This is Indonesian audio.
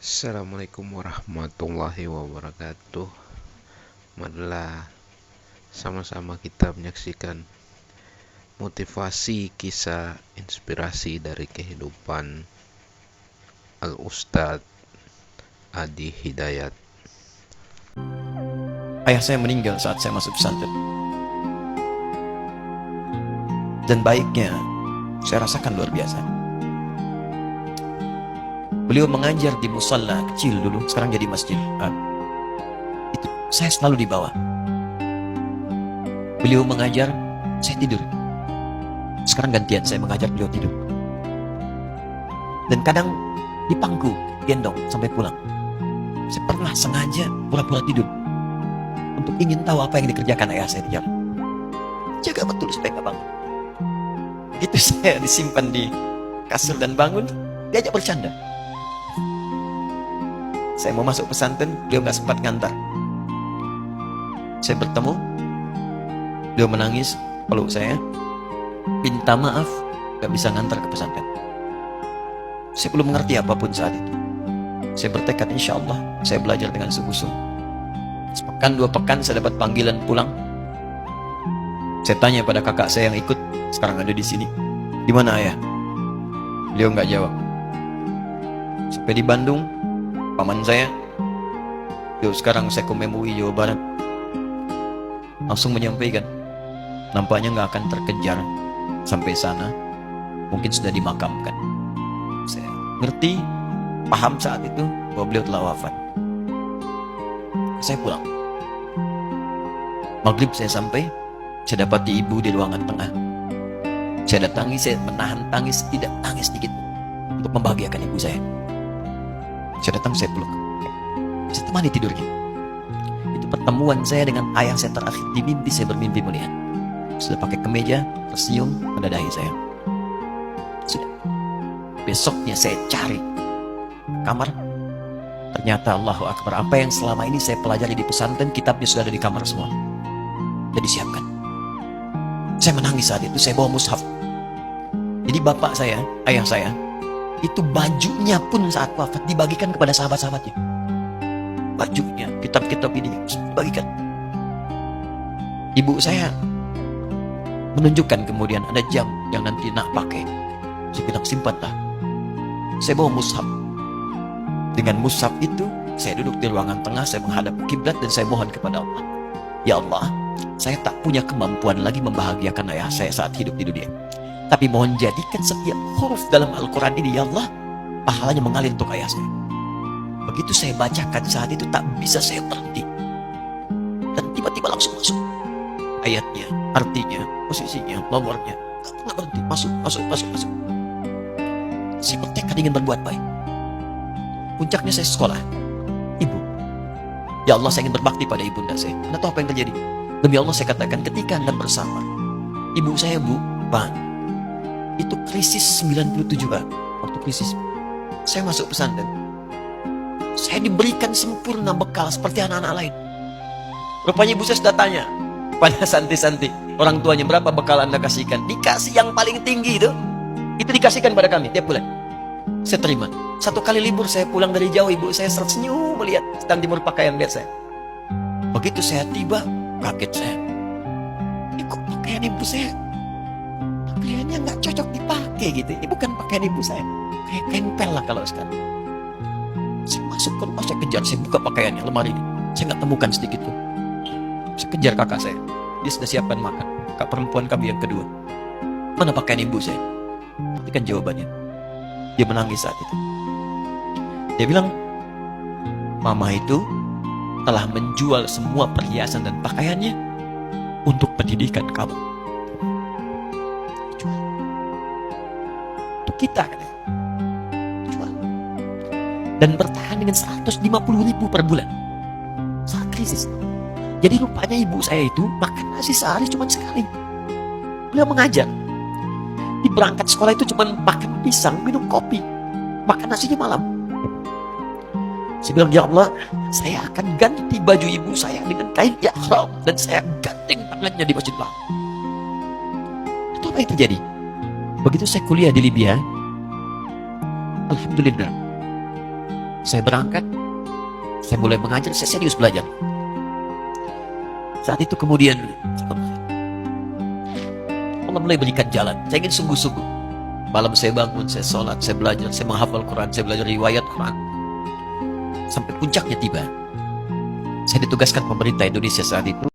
Assalamualaikum warahmatullahi wabarakatuh. Marilah sama-sama kita menyaksikan motivasi kisah inspirasi dari kehidupan Al-Ustadz Adi Hidayat. Ayah saya meninggal saat saya masuk pesantren. Dan baiknya saya rasakan luar biasa. Beliau mengajar di musalla kecil dulu, sekarang jadi masjid. Itu saya selalu di bawah. Beliau mengajar, saya tidur. Sekarang gantian saya mengajar, beliau tidur. Dan kadang di pangku, gendong sampai pulang. Saya pernah sengaja pura-pura tidur untuk ingin tahu apa yang dikerjakan ayah saya di jalan. Jaga betul supaya nggak bangun. Itu saya disimpan di kasur dan bangun, diajak bercanda. Saya mau masuk pesantren, beliau nggak sempat ngantar. Saya bertemu, beliau menangis, peluk saya, minta maaf, nggak bisa ngantar ke pesantren. Saya belum mengerti apapun saat itu. Saya bertekad, insya Allah, saya belajar dengan sungguh-sungguh. Sepekan, 2 pekan, saya dapat panggilan pulang. Saya tanya pada kakak saya yang ikut, sekarang ada di sini. Di mana ayah? Beliau nggak jawab. Sampai di Bandung, paman saya, beliau sekarang Sekom MUI Jawa Barat, langsung menyampaikan, nampaknya nggak akan terkejar sampai sana, mungkin sudah dimakamkan. Saya ngerti, paham saat itu bahwa beliau telah wafat. Saya pulang. Maghrib saya sampai, saya dapati ibu di ruangan tengah. Saya datangi, saya menahan tangis, tidak tangis sedikit untuk membahagiakan ibu saya. Saya datang, saya peluk. Saya temani tidurnya. Itu pertemuan saya dengan ayah saya terakhir di mimpi. Saya bermimpi melihat sudah pakai kemeja, tersenyum pada dahi saya. Sudah. Besoknya saya cari kamar. Ternyata Allahu Akbar, apa yang selama ini saya pelajari di pesantren, kitabnya sudah ada di kamar semua. Sudah disiapkan. Saya menangis saat itu, saya bawa mushaf. Jadi bapak saya, ayah saya, itu bajunya pun saat wafat dibagikan kepada sahabat-sahabatnya. Bajunya, kitab-kitab ini dibagikan. Ibu saya menunjukkan kemudian ada jam yang nanti nak pakai. Saya bilang, simpanlah. Saya bawa mushaf. Dengan mushaf itu, saya duduk di ruangan tengah, saya menghadap kiblat dan saya mohon kepada Allah. Ya Allah, saya tak punya kemampuan lagi membahagiakan ayah saya saat hidup di dunia. Tapi mohon jadikan setiap huruf dalam Al-Quran ini, ya Allah, pahalanya mengalir untuk ayah saya. Begitu saya bacakan saat itu, tak bisa saya berhenti. Dan tiba-tiba langsung masuk ayatnya, artinya, posisinya, nomornya. Tak berhenti, masuk. Saya bertekad ingin berbuat baik. Puncaknya saya sekolah. Ibu, ya Allah, saya ingin berbakti pada ibunda saya. Anda tahu apa yang terjadi? Demi Allah saya katakan, ketika Anda bersama ibu saya, Bu, Pak, itu krisis 97 Pak. Waktu krisis saya masuk pesantren, saya diberikan sempurna bekal seperti anak-anak lain. Rupanya ibu saya sudah tanya pada santi-santi, orang tuanya, berapa bekal Anda kasihkan? Dikasih yang paling tinggi itu dikasihkan pada kami tiap bulan. Saya terima. 1 kali libur saya pulang dari jauh, ibu saya tersenyum melihat sedang jemur pakaian, lihat saya. Begitu saya tiba, kaget saya. Kok pakaian ibu saya, pakaiannya nggak cocok dipakai gitu. Ini bukan pakaian ibu saya, kayak tempel lah kalau sekarang. Saya masuk ke rumah, saya kejar, saya buka pakaiannya, lemari ini. Saya nggak temukan sedikit pun. Saya kejar kakak saya, dia sudah siapkan makan. Kak perempuan kami yang kedua, mana pakaian ibu saya? Perhatikan jawabannya. Dia menangis saat itu. Dia bilang, mama itu telah menjual semua perhiasan dan pakaiannya untuk pendidikan kamu. Jual. Untuk kita kan? Jual. Dan bertahan dengan 150.000 per bulan saat krisis. Jadi rupanya ibu saya itu makan nasi sehari cuma sekali. Beliau mengajar. Di berangkat sekolah itu cuma makan pisang, minum kopi, makan nasinya malam. Saya bilang, ya Allah, saya akan ganti baju ibu saya dengan kain ihram dan saya ganting tangannya di Masjid Lah. Itu apa yang terjadi? Begitu saya kuliah di Libya, alhamdulillah, Saya berangkat, saya mulai mengajar, saya serius belajar. Saat itu kemudian Allah mulai berikan jalan. Saya ingin sungguh-sungguh. Malam saya bangun, saya sholat, saya belajar, saya menghafal Quran, saya belajar riwayat Quran. Sampai puncaknya tiba. Saya ditugaskan pemerintah Indonesia saat itu